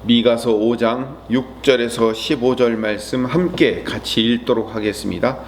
미가서 5장 6절에서 15절 말씀 함께 같이 읽도록 하겠습니다.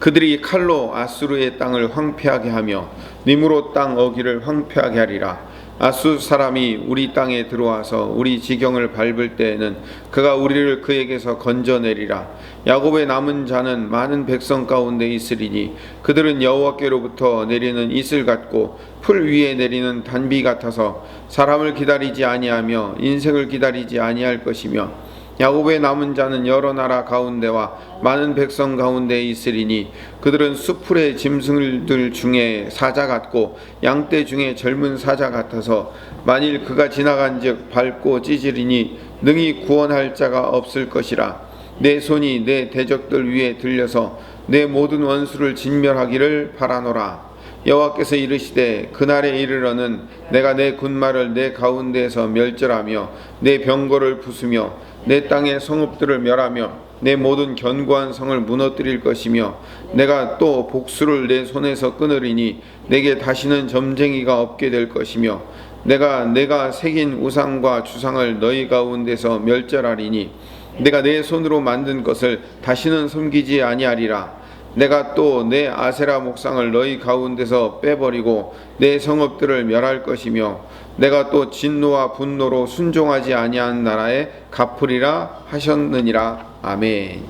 그들이 칼로 아수르의 땅을 황폐하게 하며 니므롯 땅 어기를 황폐하게 하리라. 아수 사람이 우리 땅에 들어와서 우리 지경을 밟을 때에는 그가 우리를 그에게서 건져내리라. 야곱의 남은 자는 많은 백성 가운데 있으리니 그들은 여호와께로부터 내리는 이슬 같고 풀 위에 내리는 단비 같아서 사람을 기다리지 아니하며 인생을 기다리지 아니할 것이며 야곱의 남은 자는 여러 나라 가운데와 많은 백성 가운데 있으리니 그들은 수풀의 짐승들 중에 사자 같고 양떼 중에 젊은 사자 같아서 만일 그가 지나간즉 밟고 찢으리니 능히 구원할 자가 없을 것이라. 내 손이 내 대적들 위에 들려서 내 모든 원수를 진멸하기를 바라노라. 여호와께서 이르시되 그날에 이르러는 내가 내 군마를 내 가운데에서 멸절하며 내 병거를 부수며 내 땅의 성읍들을 멸하며 내 모든 견고한 성을 무너뜨릴 것이며 내가 또 복수를 내 손에서 끊으리니 내게 다시는 점쟁이가 없게 될 것이며 내가 새긴 우상과 주상을 너희 가운데서 멸절하리니 내가 내 손으로 만든 것을 다시는 섬기지 아니하리라. 내가 또 내 아세라 목상을 너희 가운데서 빼버리고 내 성읍들을 멸할 것이며 내가 또 진노와 분노로 순종하지 아니한 나라에 갚으리라 하셨느니라. 아멘.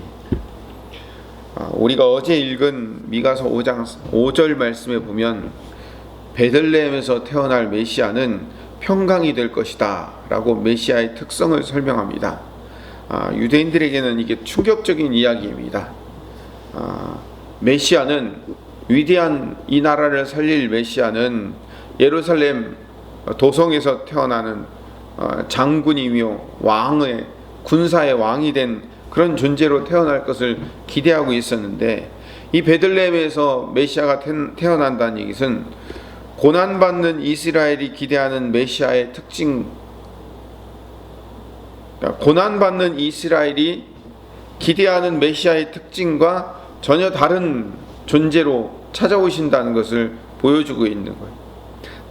우리가 어제 읽은 미가서 5장 5절 말씀에 보면 베들레헴에서 태어날 메시아는 평강이 될 것이다 라고 메시아의 특성을 설명합니다. 유대인들에게는 이게 충격적인 이야기입니다. 메시아는 위대한 이 나라를 살릴 메시아는 예루살렘 도성에서 태어나는 장군이며 왕의 군사의 왕이 된 그런 존재로 태어날 것을 기대하고 있었는데 이 베들레헴에서 메시아가 태어난다는 얘기는 고난받는 이스라엘이 기대하는 메시아의 특징, 고난받는 이스라엘이 기대하는 메시아의 특징과 전혀 다른 존재로 찾아오신다는 것을 보여주고 있는 거예요.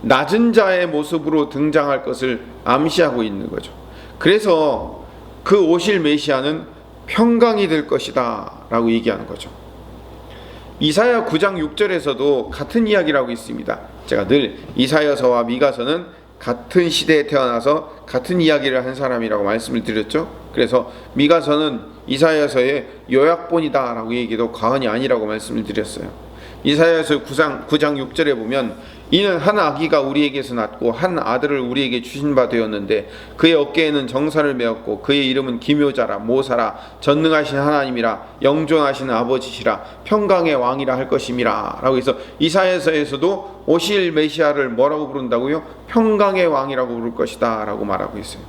낮은 자의 모습으로 등장할 것을 암시하고 있는 거죠. 그래서 그 오실 메시아는 평강이 될 것이다 라고 얘기하는 거죠. 이사야 9장 6절에서도 같은 이야기를 하고 있습니다. 제가 늘 이사야서와 미가서는 같은 시대에 태어나서 같은 이야기를 한 사람이라고 말씀을 드렸죠. 그래서 미가서는 이사야서의 요약본이다 라고 얘기도 과언이 아니라고 말씀을 드렸어요. 이사야서 9장 6절에 보면 이는 한 아기가 우리에게서 낳고 한 아들을 우리에게 주신 바 되었는데 그의 어깨에는 정사를 메었고 그의 이름은 기묘자라 모사라 전능하신 하나님이라 영존하시는 아버지시라 평강의 왕이라 할 것임이라 라고 해서 이사야서에서도 오실 메시아를 뭐라고 부른다고요? 평강의 왕이라고 부를 것이다 라고 말하고 있어요.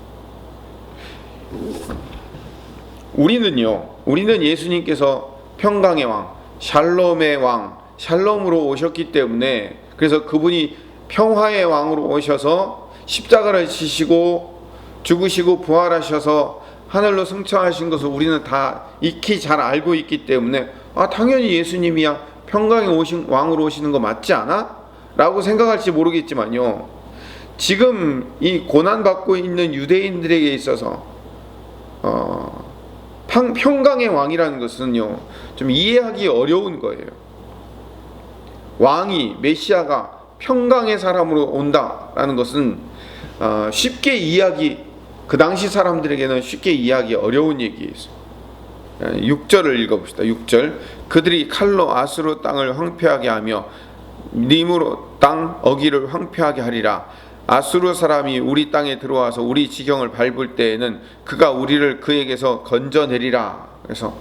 우리는 예수님께서 평강의 왕, 샬롬의 왕, 샬롬으로 오셨기 때문에 그래서 그분이 평화의 왕으로 오셔서 십자가를 지시고 죽으시고 부활하셔서 하늘로 승천하신 것을 우리는 다 익히 잘 알고 있기 때문에 당연히 예수님이야 평강의 왕으로 오시는 거 맞지 않아? 라고 생각할지 모르겠지만요, 지금 이 고난받고 있는 유대인들에게 있어서 평강의 왕이라는 것은요 좀 이해하기 어려운 거예요. 왕이 메시아가 평강의 사람으로 온다라는 것은 그 당시 사람들에게는 쉽게 이해하기 어려운 얘기예요. 6절을 읽어봅시다. 6절 그들이 칼로 아수르 땅을 황폐하게 하며 니므롯 땅 어기를 황폐하게 하리라. 아수르 사람이 우리 땅에 들어와서 우리 지경을 밟을 때에는 그가 우리를 그에게서 건져내리라. 그래서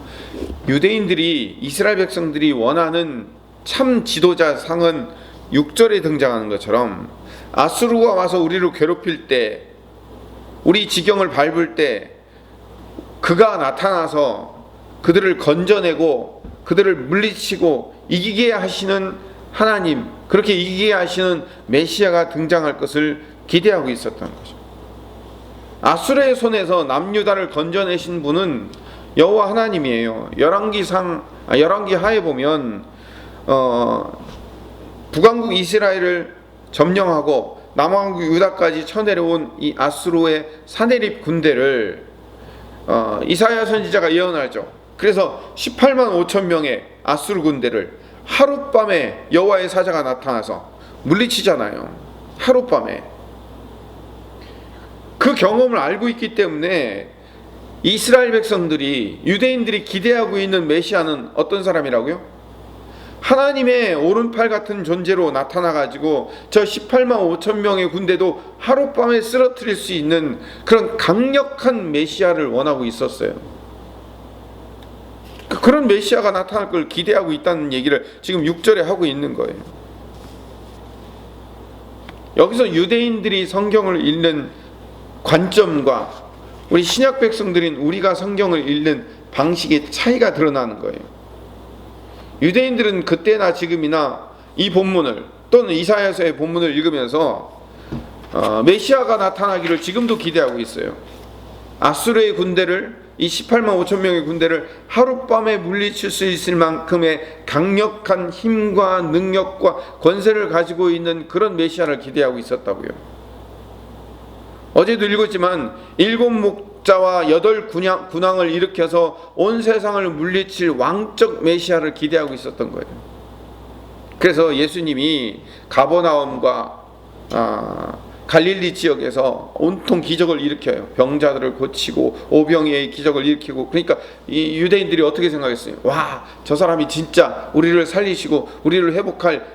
유대인들이 이스라엘 백성들이 원하는 참 지도자 상은 6절에 등장하는 것처럼 아수르가 와서 우리를 괴롭힐 때 우리 지경을 밟을 때 그가 나타나서 그들을 건져내고 그들을 물리치고 이기게 하시는 하나님, 그렇게 이기게 하시는 메시아가 등장할 것을 기대하고 있었던 거죠. 아수르의 손에서 남유다를 건져내신 분은 여호와 하나님이에요. 열왕기 하에 보면 북왕국 이스라엘을 점령하고 남왕국 유다까지 쳐내려온 이 아수르의 사내립 군대를 이사야 선지자가 예언하죠. 그래서 18만 5천 명의 아수르 군대를 하룻밤에 여호와의 사자가 나타나서 물리치잖아요. 하룻밤에. 그 경험을 알고 있기 때문에 이스라엘 백성들이, 유대인들이 기대하고 있는 메시아는 어떤 사람이라고요? 하나님의 오른팔 같은 존재로 나타나가지고 저 18만 5천 명의 군대도 하룻밤에 쓰러뜨릴 수 있는 그런 강력한 메시아를 원하고 있었어요. 그런 메시아가 나타날 걸 기대하고 있다는 얘기를 지금 6절에 하고 있는 거예요. 여기서 유대인들이 성경을 읽는 관점과 우리 신약 백성들인 우리가 성경을 읽는 방식의 차이가 드러나는 거예요. 유대인들은 그때나 지금이나 이 본문을 또는 이사야서의 본문을 읽으면서 메시아가 나타나기를 지금도 기대하고 있어요. 아수르의 군대를, 이 18만 5천 명의 군대를 하룻밤에 물리칠 수 있을 만큼의 강력한 힘과 능력과 권세를 가지고 있는 그런 메시아를 기대하고 있었다고요. 어제도 읽었지만 7 목자와 8 군왕을 일으켜서 온 세상을 물리칠 왕적 메시아를 기대하고 있었던 거예요. 그래서 예수님이 가버나움과 갈릴리 지역에서 온통 기적을 일으켜요. 병자들을 고치고 오병이의 기적을 일으키고. 그러니까 이 유대인들이 어떻게 생각했어요? 와, 저 사람이 진짜 우리를 살리시고 우리를 회복할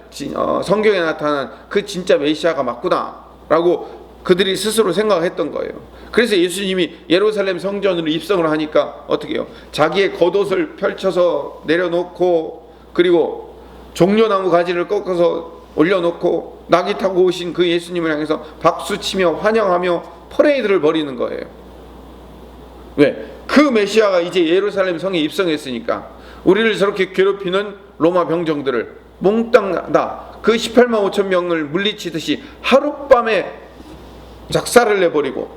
성경에 나타난 그 진짜 메시아가 맞구나 라고 그들이 스스로 생각했던 거예요. 그래서 예수님이 예루살렘 성전으로 입성을 하니까 어떻게 해요? 자기의 겉옷을 펼쳐서 내려놓고, 그리고 종려나무 가지를 꺾어서 올려놓고 낙이 타고 오신 그 예수님을 향해서 박수치며 환영하며 퍼레이드를 벌이는 거예요. 왜? 그 메시아가 이제 예루살렘 성에 입성했으니까 우리를 저렇게 괴롭히는 로마 병정들을 몽땅 다 그 18만 5천 명을 물리치듯이 하룻밤에 작사를 내버리고,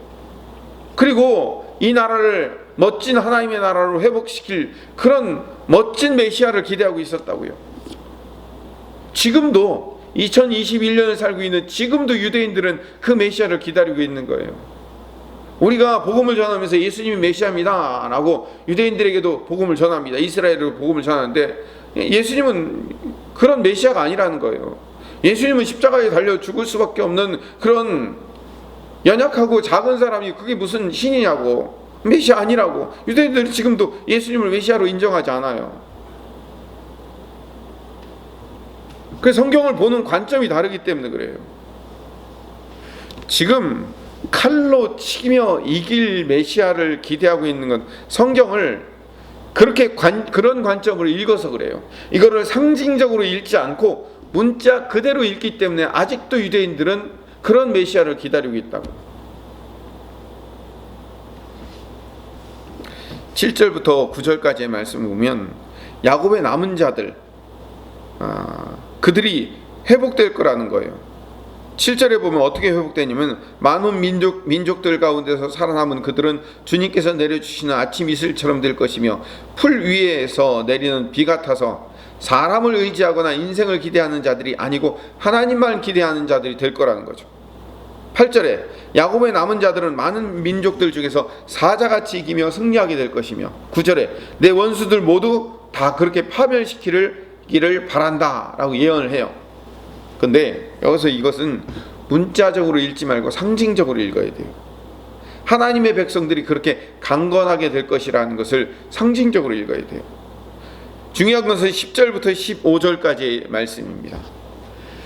그리고 이 나라를 멋진 하나님의 나라로 회복시킬 그런 멋진 메시아를 기대하고 있었다고요. 지금도 2021년을 살고 있는 지금도 유대인들은 그 메시아를 기다리고 있는 거예요. 우리가 복음을 전하면서 예수님이 메시아입니다 라고 유대인들에게도 복음을 전합니다. 이스라엘에도 복음을 전하는데 예수님은 그런 메시아가 아니라는 거예요. 예수님은 십자가에 달려 죽을 수밖에 없는 그런 연약하고 작은 사람이 그게 무슨 신이냐고, 메시아 아니라고. 유대인들은 지금도 예수님을 메시아로 인정하지 않아요. 그래서 성경을 보는 관점이 다르기 때문에 그래요. 지금 칼로 치며 이길 메시아를 기대하고 있는 건 성경을 그렇게 그런 관점으로 읽어서 그래요. 이거를 상징적으로 읽지 않고 문자 그대로 읽기 때문에 아직도 유대인들은 그런 메시아를 기다리고 있다고. 7절부터 9절까지의 말씀을 보면 야곱의 남은 자들, 그들이 회복될 거라는 거예요. 7절에 보면 어떻게 회복되냐면 많은 민족들 가운데서 살아남은 그들은 주님께서 내려주시는 아침 이슬처럼 될 것이며 풀 위에서 내리는 비 같아서 사람을 의지하거나 인생을 기대하는 자들이 아니고 하나님만 기대하는 자들이 될 거라는 거죠. 8절에 야곱의 남은 자들은 많은 민족들 중에서 사자같이 이기며 승리하게 될 것이며, 9절에 내 원수들 모두 다 그렇게 파멸시키기를 바란다 라고 예언을 해요. 근데 여기서 이것은 문자적으로 읽지 말고 상징적으로 읽어야 돼요. 하나님의 백성들이 그렇게 강건하게 될 것이라는 것을 상징적으로 읽어야 돼요. 중요한 것은 10절부터 15절까지의 말씀입니다.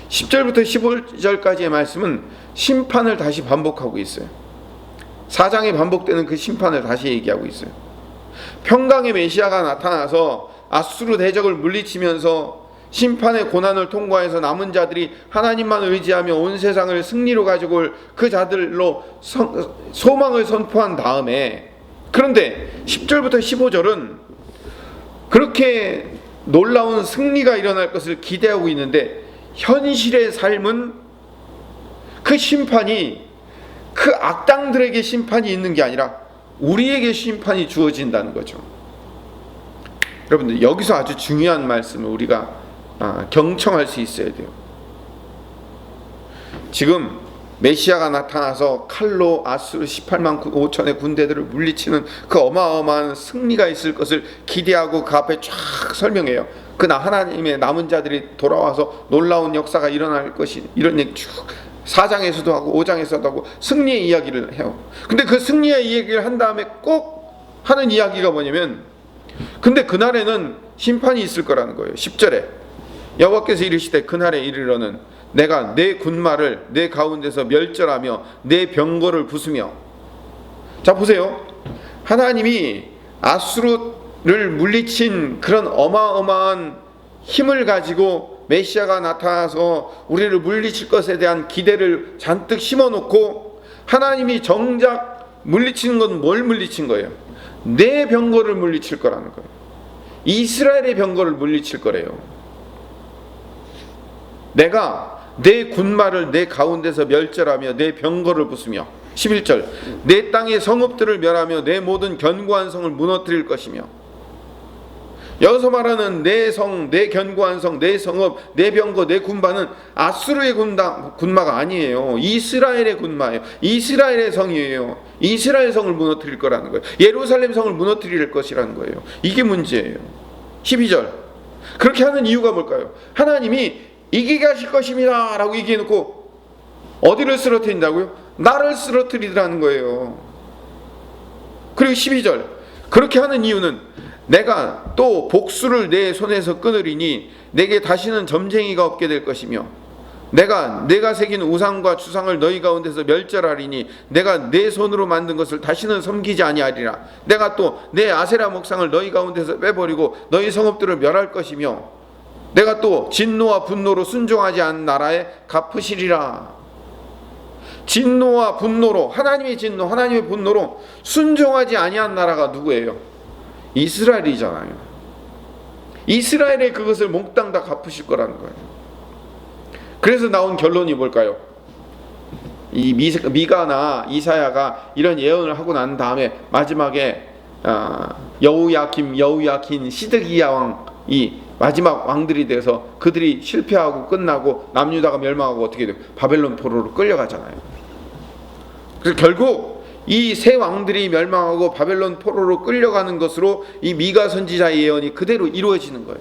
10절부터 15절까지의 말씀은 심판을 다시 반복하고 있어요. 사장이 반복되는 그 심판을 다시 얘기하고 있어요. 평강의 메시아가 나타나서 아수르 대적을 물리치면서 심판의 고난을 통과해서 남은 자들이 하나님만 의지하며 온 세상을 승리로 가지고 올 그 자들로 소망을 선포한 다음에, 그런데 10절부터 15절은 그렇게 놀라운 승리가 일어날 것을 기대하고 있는데 현실의 삶은 그 심판이 그 악당들에게 심판이 있는 게 아니라 우리에게 심판이 주어진다는 거죠. 여러분들, 여기서 아주 중요한 말씀을 우리가 경청할 수 있어야 돼요. 지금 메시아가 나타나서 칼로 아수르 18만 5천의 군대들을 물리치는 그 어마어마한 승리가 있을 것을 기대하고 그 앞에 쫙 설명해요. 그나 하나님의 남은 자들이 돌아와서 놀라운 역사가 일어날 것이, 이런 얘기 쭉 4장에서도 하고 5장에서도 하고 승리의 이야기를 해요. 근데 그 승리의 이야기를 한 다음에 꼭 하는 이야기가 뭐냐면, 근데 그날에는 심판이 있을 거라는 거예요. 10절에 여호와께서 이르시되 그날에 이르러는 내가 내 군마를 내 가운데서 멸절하며 내 병거를 부수며. 자 보세요. 하나님이 아수르를 물리친 그런 어마어마한 힘을 가지고 메시아가 나타나서 우리를 물리칠 것에 대한 기대를 잔뜩 심어놓고, 하나님이 정작 물리치는 건 뭘 물리친 거예요? 내 병거를 물리칠 거라는 거예요. 이스라엘의 병거를 물리칠 거래요. 내가 내 군마를 내 가운데서 멸절하며 내 병거를 부수며. 11절 내 땅의 성읍들을 멸하며 내 모든 견고한 성을 무너뜨릴 것이며. 여기서 말하는 내 성, 내 견고한 성, 내 성읍, 내 병거, 내 군마는 아수르의 군마가 아니에요. 이스라엘의 군마예요. 이스라엘의 성이에요. 이스라엘 성을 무너뜨릴 거라는 거예요. 예루살렘 성을 무너뜨릴 것이라는 거예요. 이게 문제예요. 12절 그렇게 하는 이유가 뭘까요? 하나님이 이기게 하실 것입니다 라고 얘기해놓고 어디를 쓰러뜨린다고요? 나를 쓰러뜨리더라는 거예요. 그리고 12절 그렇게 하는 이유는 내가 또 복수를 내 손에서 끊으리니 내게 다시는 점쟁이가 없게 될 것이며, 내가 새긴 우상과 주상을 너희 가운데서 멸절하리니 내가 내 손으로 만든 것을 다시는 섬기지 아니하리라. 내가 또 내 아세라 목상을 너희 가운데서 빼버리고 너희 성읍들을 멸할 것이며, 내가 또 진노와 분노로 순종하지 않은 나라에 갚으시리라. 진노와 분노로, 하나님의 진노, 하나님의 분노로 순종하지 아니한 나라가 누구예요? 이스라엘이잖아요. 이스라엘의 그것을 몽땅 다 갚으실 거라는 거예요. 그래서 나온 결론이 뭘까요? 이 미가나 이사야가 이런 예언을 하고 난 다음에 마지막에 여우야킨, 시드기야 왕이 마지막 왕들이 돼서 그들이 실패하고 끝나고 남유다가 멸망하고 어떻게 돼요? 바벨론 포로로 끌려가잖아요. 그래서 결국 이 세 왕들이 멸망하고 바벨론 포로로 끌려가는 것으로 이 미가 선지자의 예언이 그대로 이루어지는 거예요.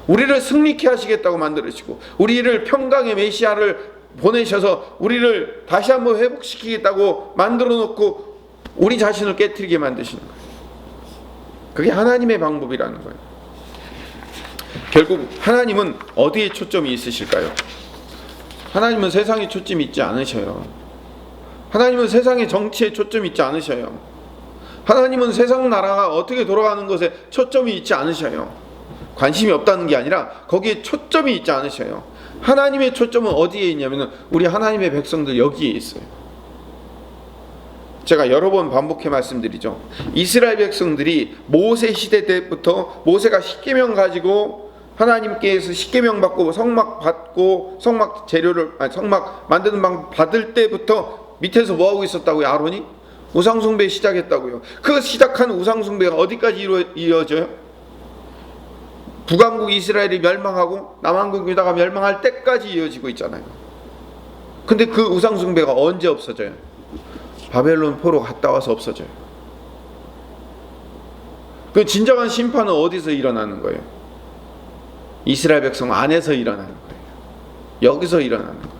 우리를 승리케 하시겠다고 만들으시고, 우리를 평강의 메시아를 보내셔서 우리를 다시 한번 회복시키겠다고 만들어 놓고 우리 자신을 깨트리게 만드시는 거예요. 그게 하나님의 방법이라는 거예요. 결국 하나님은 어디에 초점이 있으실까요? 하나님은 세상에 초점이 있지 않으셔요. 하나님은 세상의 정치에 초점이 있지 않으셔요. 하나님은 세상 나라가 어떻게 돌아가는 것에 초점이 있지 않으셔요. 관심이 없다는 게 아니라 거기에 초점이 있지 않으셔요. 하나님의 초점은 어디에 있냐면 우리 하나님의 백성들 여기에 있어요. 제가 여러 번 반복해 말씀드리죠. 이스라엘 백성들이 모세 시대 때부터 모세가 십계명 가지고 하나님께서 십계명 받고 성막 받고 성막 만드는 방 받을 때부터 밑에서 뭐하고 있었다고요? 아론이? 우상숭배 시작했다고요. 그 시작한 우상숭배가 어디까지 이어져요? 북왕국 이스라엘이 멸망하고 남왕국 유다가 멸망할 때까지 이어지고 있잖아요. 근데 그 우상숭배가 언제 없어져요? 바벨론 포로 갔다 와서 없어져요. 그 진정한 심판은 어디서 일어나는 거예요? 이스라엘 백성 안에서 일어나는 거예요. 여기서 일어나는 거예요.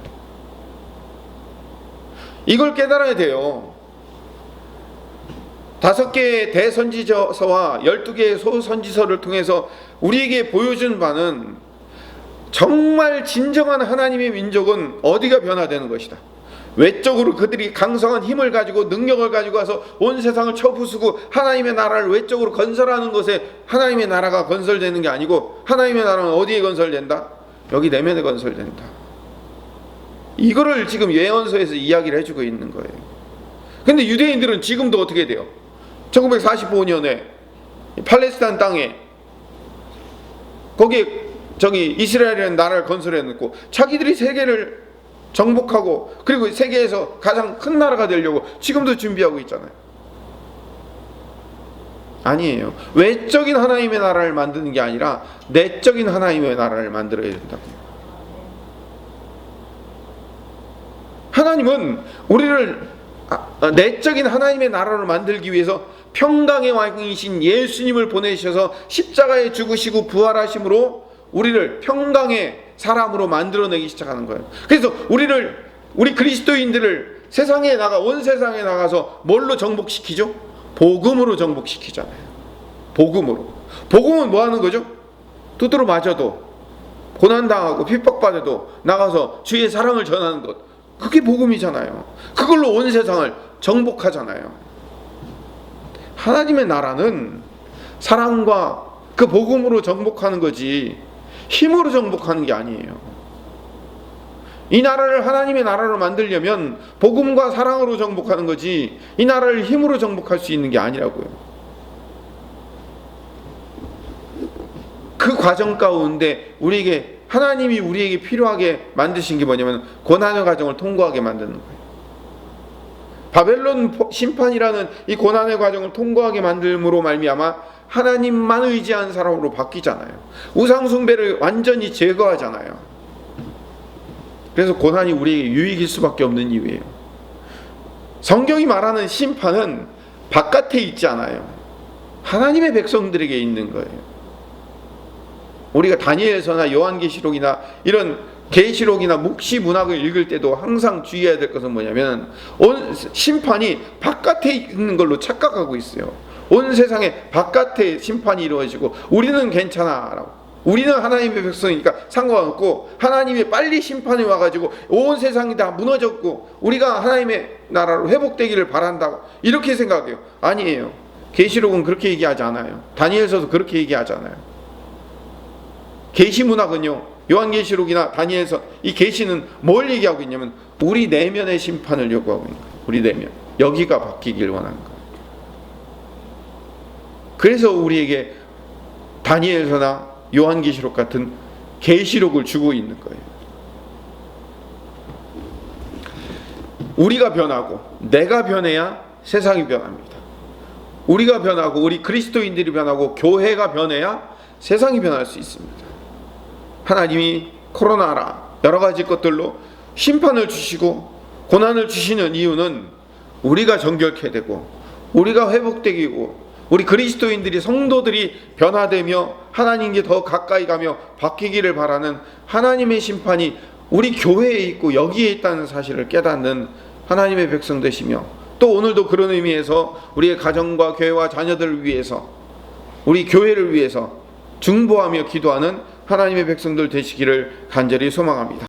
이걸 깨달아야 돼요. 5개의 대선지서와 12개의 소선지서를 통해서 우리에게 보여준 바는 정말 진정한 하나님의 민족은 어디가 변화되는 것이다. 외적으로 그들이 강성한 힘을 가지고 능력을 가지고 와서 온 세상을 쳐부수고 하나님의 나라를 외적으로 건설하는 것에 하나님의 나라가 건설되는 게 아니고, 하나님의 나라는 어디에 건설된다? 여기 내면에 건설된다. 이거를 지금 예언서에서 이야기를 해주고 있는 거예요. 근데 유대인들은 지금도 어떻게 돼요? 1945년에 팔레스타인 땅에 거기에 이스라엘이라는 나라를 건설해 놓고 자기들이 세계를 정복하고 그리고 세계에서 가장 큰 나라가 되려고 지금도 준비하고 있잖아요. 아니에요. 외적인 하나님의 나라를 만드는 게 아니라 내적인 하나님의 나라를 만들어야 된다고요. 하나님은 우리를 내적인 하나님의 나라로 만들기 위해서 평강의 왕이신 예수님을 보내셔서 십자가에 죽으시고 부활하심으로 우리를 평강의 사람으로 만들어내기 시작하는 거예요. 그래서 우리 그리스도인들을 세상에 온 세상에 나가서 뭘로 정복시키죠? 복음으로 정복시키잖아요. 복음으로. 복음은 뭐 하는 거죠? 두드러 맞아도, 고난당하고 핍박받아도 나가서 주의 사랑을 전하는 것. 그게 복음이잖아요. 그걸로 온 세상을 정복하잖아요. 하나님의 나라는 사랑과 그 복음으로 정복하는 거지 힘으로 정복하는 게 아니에요. 이 나라를 하나님의 나라로 만들려면 복음과 사랑으로 정복하는 거지 이 나라를 힘으로 정복할 수 있는 게 아니라고요. 그 과정 가운데 하나님이 우리에게 필요하게 만드신 게 뭐냐면 고난의 과정을 통과하게 만드는 거예요. 바벨론 심판이라는 이 고난의 과정을 통과하게 만들므로 말미암아 하나님만 의지하는 사람으로 바뀌잖아요. 우상숭배를 완전히 제거하잖아요. 그래서 고난이 우리에게 유익일 수밖에 없는 이유예요. 성경이 말하는 심판은 바깥에 있지 않아요. 하나님의 백성들에게 있는 거예요. 우리가 다니엘서나 요한계시록이나 이런 계시록이나 묵시 문학을 읽을 때도 항상 주의해야 될 것은 뭐냐면 온 심판이 바깥에 있는 걸로 착각하고 있어요. 온 세상에 바깥에 심판이 이루어지고 우리는 괜찮아 라고, 우리는 하나님의 백성이니까 상관없고 하나님이 빨리 심판이 와가지고 온 세상이 다 무너졌고 우리가 하나님의 나라로 회복되기를 바란다고 이렇게 생각해요. 아니에요. 계시록은 그렇게 얘기하지 않아요. 다니엘서도 그렇게 얘기하지 않아요. 계시문학은요, 요한계시록이나 다니엘서 이 계시는 뭘 얘기하고 있냐면 우리 내면의 심판을 요구하고 있는 거예요. 우리 내면, 여기가 바뀌길 원하는 거예요. 그래서 우리에게 다니엘서나 요한계시록 같은 계시록을 주고 있는 거예요. 우리가 변하고 내가 변해야 세상이 변합니다. 우리가 변하고 우리 그리스도인들이 변하고 교회가 변해야 세상이 변할 수 있습니다. 하나님이 코로나라 여러 가지 것들로 심판을 주시고 고난을 주시는 이유는 우리가 정결케 되고 우리가 회복되고 우리 그리스도인들이 성도들이 변화되며 하나님께 더 가까이 가며 바뀌기를 바라는 하나님의 심판이 우리 교회에 있고 여기에 있다는 사실을 깨닫는 하나님의 백성 되시며, 또 오늘도 그런 의미에서 우리의 가정과 교회와 자녀들을 위해서 우리 교회를 위해서 중보하며 기도하는 하나님의 백성들 되시기를 간절히 소망합니다.